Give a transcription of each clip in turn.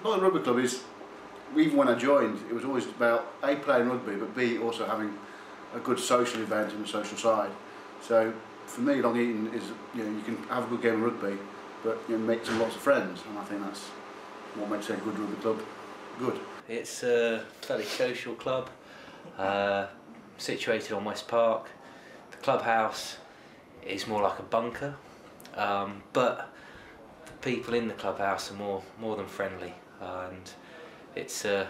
Not a rugby club is, even when I joined, it was always about A, playing rugby, but B, also having a good social event and a social side. So for me, Long Eaton is, you can have a good game of rugby, but make some lots of friends, and I think that's what makes a good rugby club good. It's a fairly social club, situated on West Park. The clubhouse is more like a bunker, but the people in the clubhouse are more than friendly, and it's a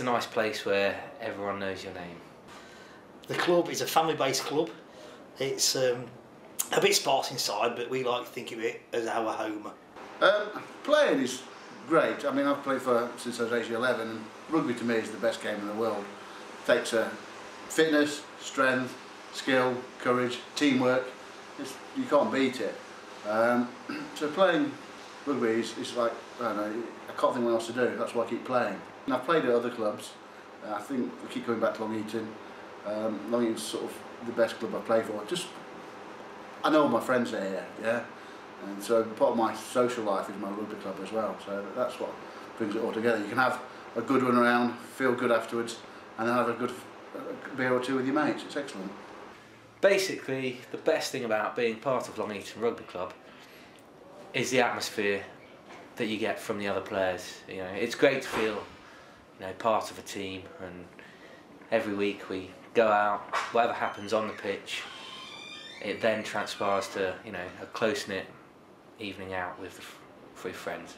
nice place where everyone knows your name. The club is a family-based club. It's a bit sparse inside, but we like to think of it as our home. Playing is great. I mean, I've played since I was age 11, and rugby to me is the best game in the world. It takes fitness, strength, skill, courage, teamwork. You can't beat it. So playing rugby is like, I don't know, I can't think what else to do. That's why I keep playing. And I've played at other clubs. I think we keep going back to Long Eaton. Long Eaton's sort of the best club I play for. I know all my friends are here, yeah, and so part of my social life is my rugby club as well. So that's what brings it all together. You can have a good run around, feel good afterwards, and then have a good beer or two with your mates. It's excellent. Basically, the best thing about being part of Long Eaton Rugby Club is the atmosphere that you get from the other players. It's great to feel, part of a team, and every week we go out, whatever happens on the pitch, it then transpires to, a close-knit evening out with friends.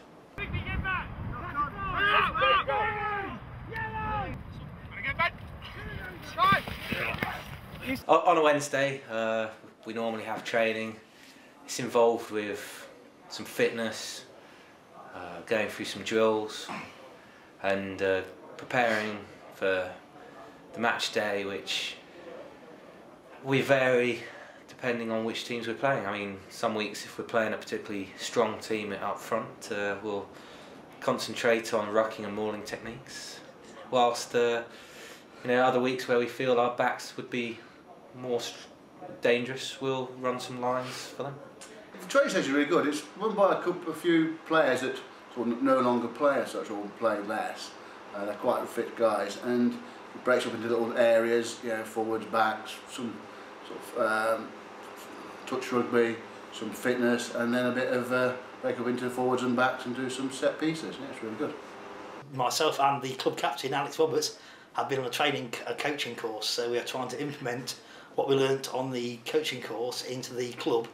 On a Wednesday, we normally have training. It's involved with some fitness, going through some drills, and preparing for the match day, which we vary depending on which teams we're playing. I mean, some weeks if we're playing a particularly strong team up front, we'll concentrate on rucking and mauling techniques, whilst other weeks where we feel our backs would be more dangerous, we'll run some lines for them. The training session is really good. It's run by a few players that sort of no longer play as such, or play less. They're quite fit guys, and it breaks up into little areas, forwards, backs, some sort of touch rugby, some fitness, and then a bit of break up into forwards and backs and do some set pieces. Yeah, it's really good. Myself and the club captain, Alex Roberts, have been on a coaching course, so we are trying to implement what we learnt on the coaching course into the club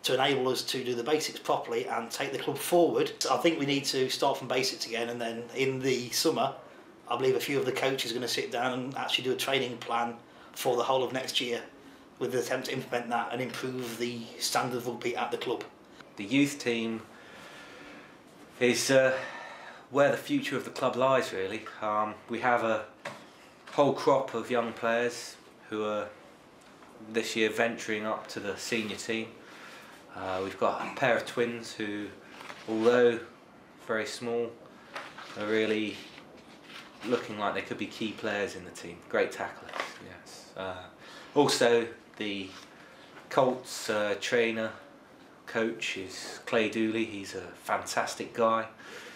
to enable us to do the basics properly and take the club forward. So I think we need to start from basics again, and then in the summer I believe a few of the coaches are going to sit down and actually do a training plan for the whole of next year with the attempt to implement that and improve the standard of rugby at the club. The youth team is where the future of the club lies, really. We have a whole crop of young players who are this year venturing up to the senior team. We've got a pair of twins who, although very small, are really looking like they could be key players in the team. Great tacklers, yes. Also, the Colts trainer, coach is Clay Dooley. He's a fantastic guy.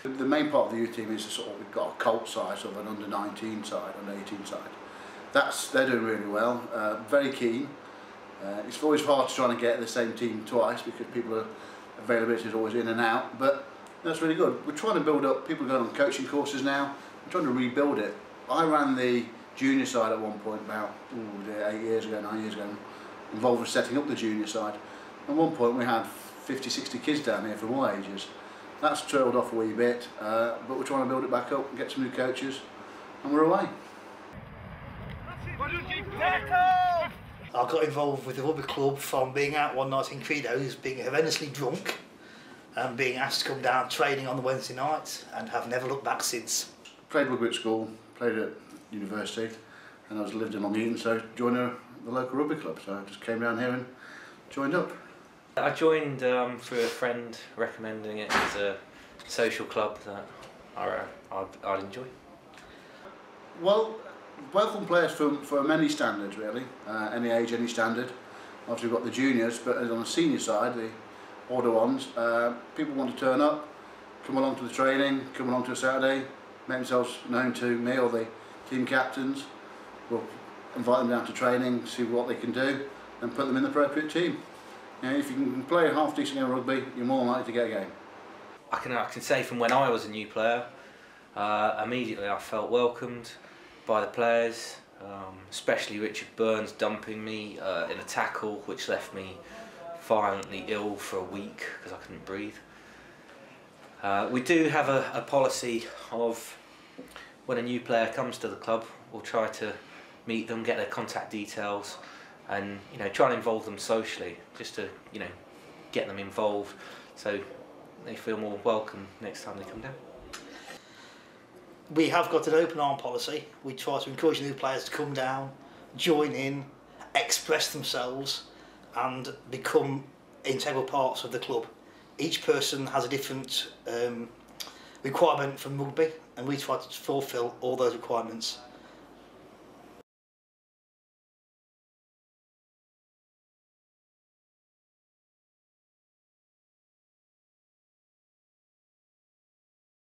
The main part of the youth team is we've got a Colt side, sort of an under-19 side, under-18 side. They're doing really well, very keen. It's always hard to try and get the same team twice because availability is always in and out, but that's really good. We're trying to build up, people are going on coaching courses now, we're trying to rebuild it. I ran the junior side at one point about 9 years ago, involved with setting up the junior side. At one point we had 50, 60 kids down here from all ages. That's trailed off a wee bit, but we're trying to build it back up and get some new coaches, and we're away. I got involved with the rugby club from being out one night in Credos, being horrendously drunk, and being asked to come down training on the Wednesday night, and have never looked back since. Played rugby at school, played at university, and I lived in Long Eaton, so joined the local rugby club. So I just came down here and joined up. I joined through a friend recommending it as a social club that I'd enjoy. Well, welcome players from any standard really, any age, any standard. Obviously we've got the juniors, but on the senior side, the older ones, people want to turn up, come along to the training, come along to a Saturday, make themselves known to me or the team captains. We'll invite them down to training, see what they can do, and put them in the appropriate team. You know, if you can play a half decent game of rugby, you're more likely to get a game. I can say from when I was a new player, immediately I felt welcomed by the players, especially Richard Burns dumping me in a tackle which left me violently ill for a week because I couldn't breathe. We do have a policy of when a new player comes to the club, we'll try to meet them, get their contact details, and try and involve them socially, just to get them involved so they feel more welcome next time they come down. We have got an open arm policy. We try to encourage new players to come down, join in, express themselves and become integral parts of the club. Each person has a different requirement from rugby, and we try to fulfil all those requirements.